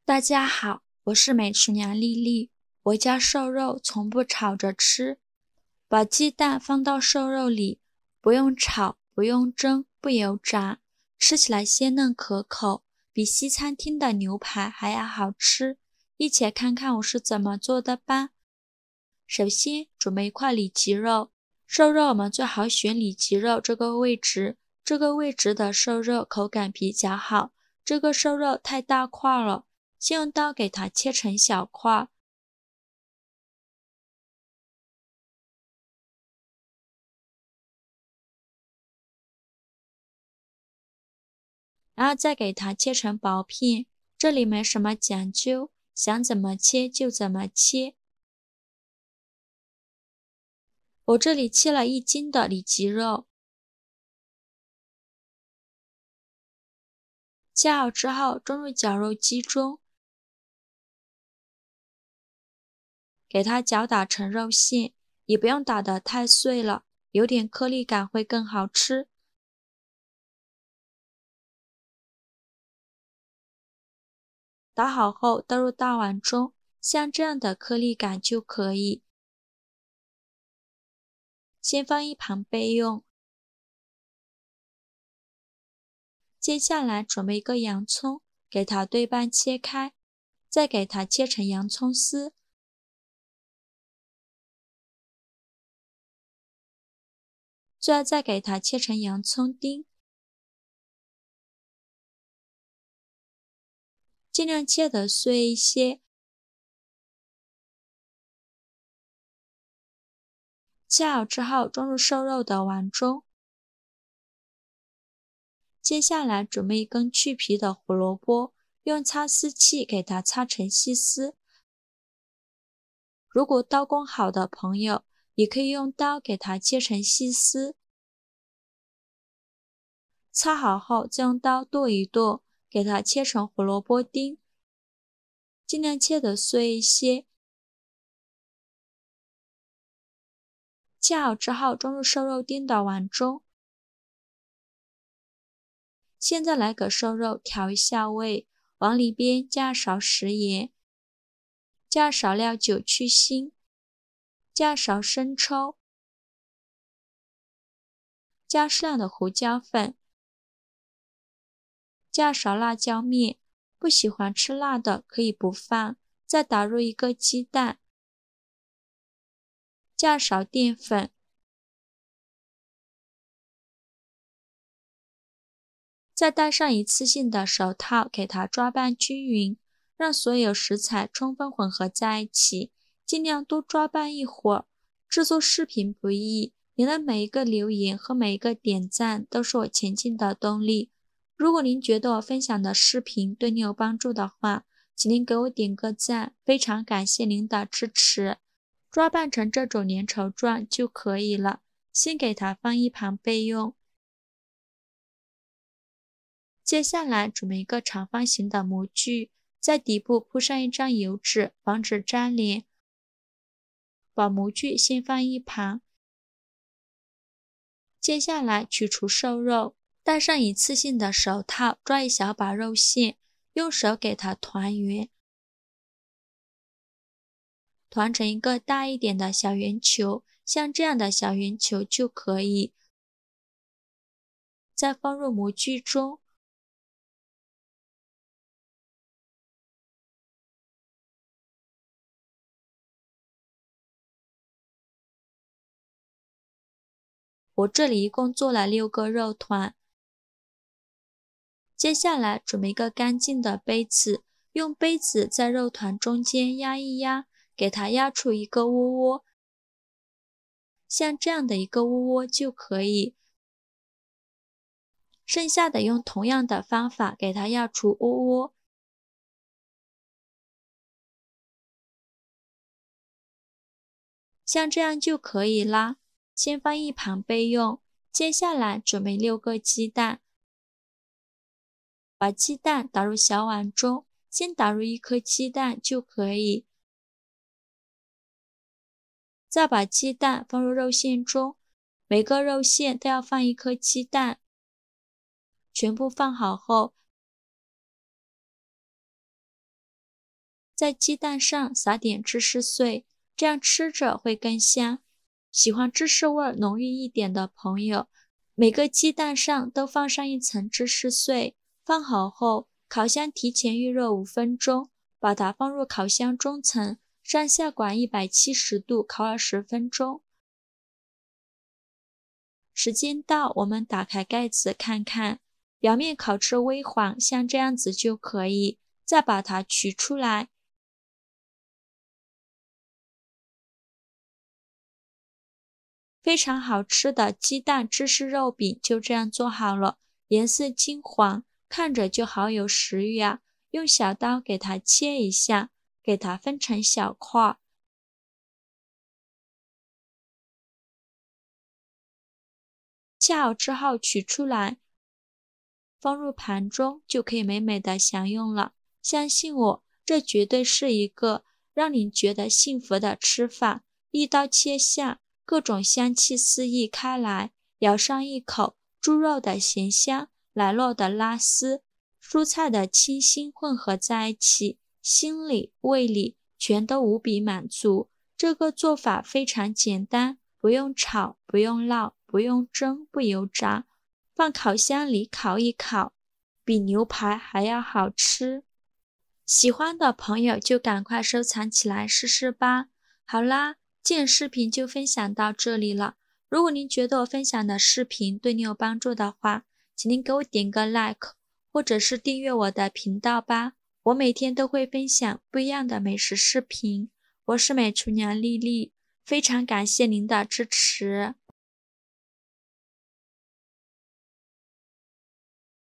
大家好，我是美食娘丽丽。我家瘦肉从不炒着吃，把鸡蛋放到瘦肉里，不用炒，不用蒸，不油炸，吃起来鲜嫩可口，比西餐厅的牛排还要好吃。一起来看看我是怎么做的吧。首先准备一块里脊肉，瘦肉我们最好选里脊肉这个位置的瘦肉口感比较好。这个瘦肉太大块了，先用刀给它切成小块，然后再给它切成薄片。这里没什么讲究，想怎么切就怎么切。我这里切了1斤的里脊肉，切好之后装入绞肉机中，给它搅打成肉馅，也不用打得太碎了，有点颗粒感会更好吃。打好后倒入大碗中，像这样的颗粒感就可以。先放一旁备用。接下来准备一个洋葱，给它对半切开，再给它切成洋葱丝。最后再给它切成洋葱丁，尽量切得碎一些。切好之后装入瘦肉的碗中。接下来准备一根去皮的胡萝卜，用擦丝器给它擦成细丝。如果刀工好的朋友，也可以用刀给它切成细丝。擦好后再用刀剁一剁，给它切成胡萝卜丁，尽量切得碎一些。切好之后装入瘦肉丁的碗中。现在来给瘦肉调一下味，往里边加勺食盐，加少料酒去腥，加勺生抽，加适量的胡椒粉，加勺辣椒面，不喜欢吃辣的可以不放。再打入一个鸡蛋，加勺淀粉，再戴上一次性的手套，给它抓拌均匀，让所有食材充分混合在一起，尽量多抓拌一会儿。制作视频不易，您的每一个留言和每一个点赞都是我前进的动力。如果您觉得我分享的视频对你有帮助的话，请您给我点个赞，非常感谢您的支持。抓拌成这种粘稠状就可以了，先给它放一旁备用。接下来准备一个长方形的模具，在底部铺上一张油纸，防止粘连。把模具先放一旁。接下来取出瘦肉，戴上一次性的手套，抓一小把肉馅，用手给它团圆，团成一个大一点的小圆球，像这样的小圆球就可以。再放入模具中。我这里一共做了6个肉团。接下来准备一个干净的杯子，用杯子在肉团中间压一压，给它压出一个窝窝，像这样的一个窝窝就可以。剩下的用同样的方法给它压出窝窝，像这样就可以啦。先放一旁备用。接下来准备6个鸡蛋，把鸡蛋打入小碗中，先打入1颗鸡蛋就可以。再把鸡蛋放入肉馅中，每个肉馅都要放1颗鸡蛋。全部放好后，在鸡蛋上撒点芝士碎，这样吃着会更香。喜欢芝士味浓郁一点的朋友，每个鸡蛋上都放上一层芝士碎，放好后，烤箱提前预热5分钟，把它放入烤箱中层，上下管170度烤20分钟。时间到，我们打开盖子看看，表面烤至微黄，像这样子就可以，再把它取出来。非常好吃的鸡蛋芝士肉饼就这样做好了，颜色金黄，看着就好有食欲啊！用小刀给它切一下，给它分成小块，切好之后取出来，放入盘中就可以美美的享用了。相信我，这绝对是一个让你觉得幸福的吃法。一刀切下，各种香气四溢开来，咬上一口，猪肉的咸香，奶酪的拉丝，蔬菜的清新混合在一起，心里胃里全都无比满足。这个做法非常简单，不用炒，不用烙，不用蒸，不油炸，放烤箱里烤一烤，比牛排还要好吃。喜欢的朋友就赶快收藏起来试试吧。好啦，今天视频就分享到这里了。如果您觉得我分享的视频对你有帮助的话，请您给我点个 like， 或者是订阅我的频道吧。我每天都会分享不一样的美食视频。我是美厨娘丽丽，非常感谢您的支持。